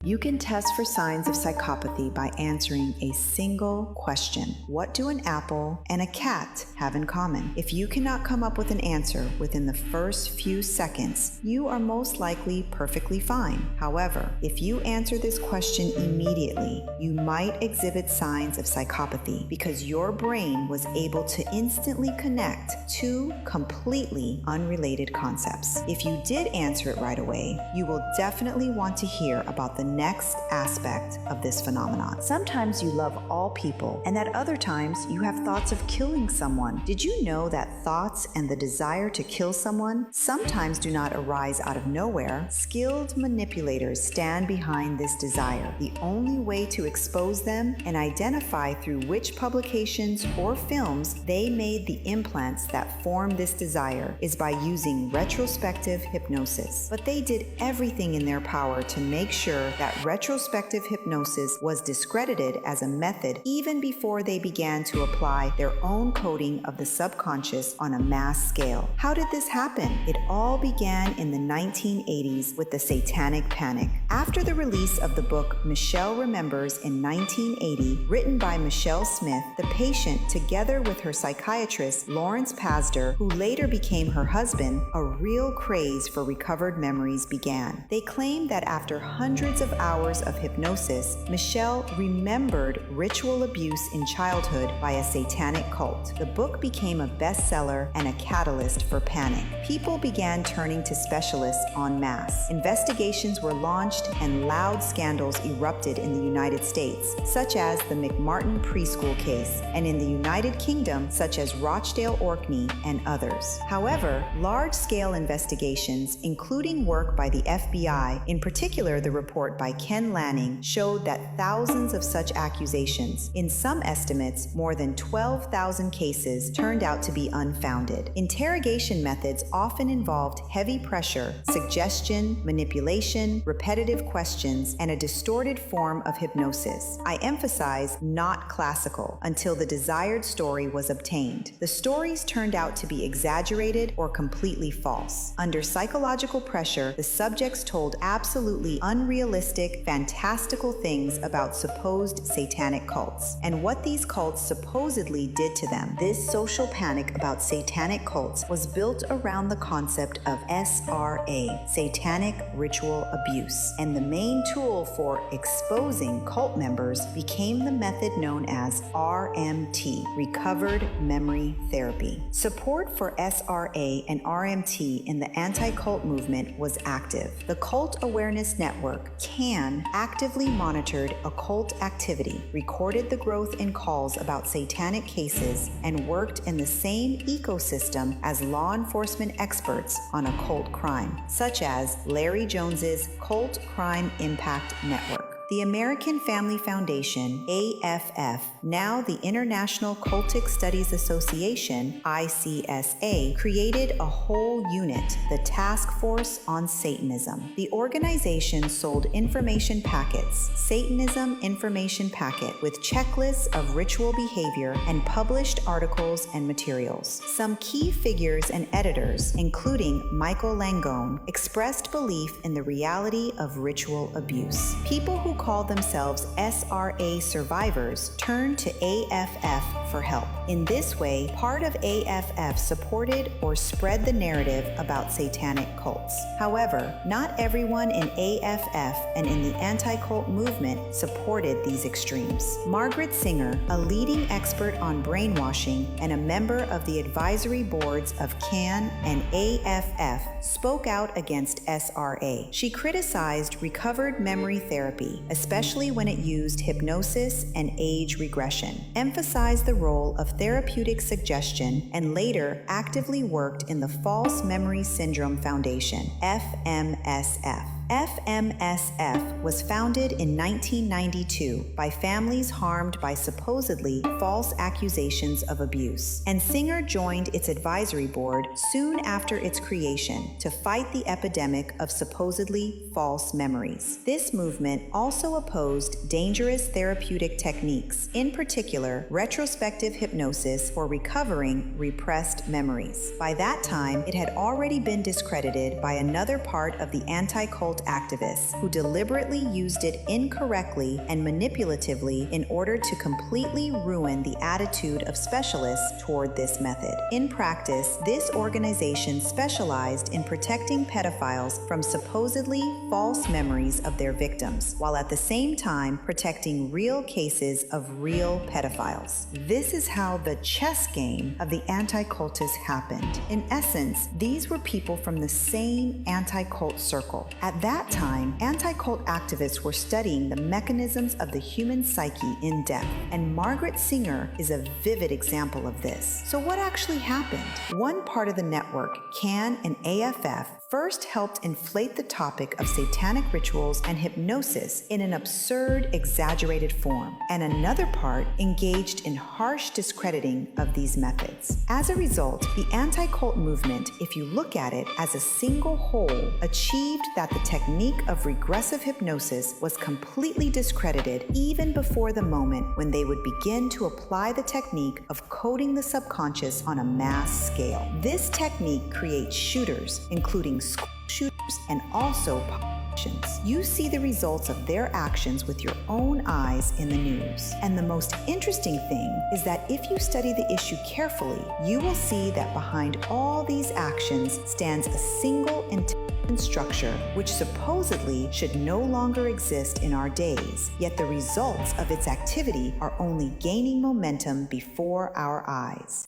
You can test for signs of psychopathy by answering a single question. What do an apple and a cat have in common? If you cannot come up with an answer within the first few seconds, you are most likely perfectly fine. However, if you answer this question immediately, you might exhibit signs of psychopathy because your brain was able to instantly connect two completely unrelated concepts. If you did answer it right away, you will definitely want to hear about the next aspect of this phenomenon. Sometimes you love all people, and at other times you have thoughts of killing someone. Did you know that thoughts and the desire to kill someone sometimes do not arise out of nowhere? Skilled manipulators stand behind this desire. The only way to expose them and identify through which publications or films they made the implants that form this desire is by using retrospective hypnosis. But they did everything in their power to make sure that retrospective hypnosis was discredited as a method even before they began to apply their own coding of the subconscious on a mass scale. How did this happen? It all began in the 1980s with the Satanic Panic. After the release of the book Michelle Remembers in 1980, written by Michelle Smith, the patient, together with her psychiatrist Lawrence Pazder, who later became her husband, a real craze for recovered memories began. They claimed that after hundreds of hours of hypnosis, Michelle remembered ritual abuse in childhood by a satanic cult. The book became a bestseller and a catalyst for panic. People began turning to specialists en masse. Investigations were launched and loud scandals erupted in the United States, such as the McMartin preschool case, and in the United Kingdom, such as Rochdale Orkney and others. However, large-scale investigations, including work by the FBI, in particular the report by Ken Lanning, showed that thousands of such accusations, in some estimates more than 12,000 cases, turned out to be unfounded. Interrogation methods often involved heavy pressure, suggestion, manipulation, repetitive questions, and a distorted form of hypnosis. I emphasize not classical until the desired story was obtained. The stories turned out to be exaggerated or completely false. Under psychological pressure, the subjects told absolutely unrealistic, fantastical things about supposed satanic cults and what these cults supposedly did to them. This social panic about satanic cults was built around the concept of SRA, satanic ritual abuse, and the main tool for exposing cult members became the method known as RMT, Recovered Memory Therapy. Support for SRA and RMT in the anti-cult movement was active. The Cult Awareness Network, CAN, actively monitored occult activity, recorded the growth in calls about satanic cases, and worked in the same ecosystem as law enforcement experts on occult crime, such as Larry Jones's Cult Crime Impact Network. The American Family Foundation, AFF, now the International Cultic Studies Association, ICSA, created a whole unit, the Task Force on Satanism. The organization sold information packets, Satanism Information Packet, with checklists of ritual behavior and published articles and materials. Some key figures and editors, including Michael Langone, expressed belief in the reality of ritual abuse. People who call themselves SRA survivors turned to AFF for help. In this way, part of AFF supported or spread the narrative about satanic cults. However, not everyone in AFF and in the anti-cult movement supported these extremes. Margaret Singer, a leading expert on brainwashing and a member of the advisory boards of CAN and AFF, spoke out against SRA. She criticized recovered memory therapy, especially when it used hypnosis and age regression, emphasized the role of therapeutic suggestion, and later actively worked in the False Memory Syndrome Foundation, FMSF. FMSF was founded in 1992 by families harmed by supposedly false accusations of abuse, and Singer joined its advisory board soon after its creation to fight the epidemic of supposedly false memories. This movement also opposed dangerous therapeutic techniques, in particular retrospective hypnosis for recovering repressed memories. By that time, it had already been discredited by another part of the anti-cult anti-cult activists who deliberately used it incorrectly and manipulatively in order to completely ruin the attitude of specialists toward this method. In practice, this organization specialized in protecting pedophiles from supposedly false memories of their victims, while at the same time protecting real cases of real pedophiles. This is how the chess game of the anti-cultists happened. In essence, these were people from the same anti-cult circle. At that time, anti-cult activists were studying the mechanisms of the human psyche in depth, and Margaret Singer is a vivid example of this. So what actually happened? One part of the network, CAN and AFF, first helped inflate the topic of satanic rituals and hypnosis in an absurd, exaggerated form, and another part engaged in harsh discrediting of these methods. As a result, the anti-cult movement, if you look at it as a single whole, achieved that the technique of regressive hypnosis was completely discredited even before the moment when they would begin to apply the technique of coding the subconscious on a mass scale. This technique creates shooters, including school shooters and also politicians. You see the results of their actions with your own eyes in the news. And the most interesting thing is that if you study the issue carefully, you will see that behind all these actions stands a single intelligent structure which supposedly should no longer exist in our days, yet the results of its activity are only gaining momentum before our eyes.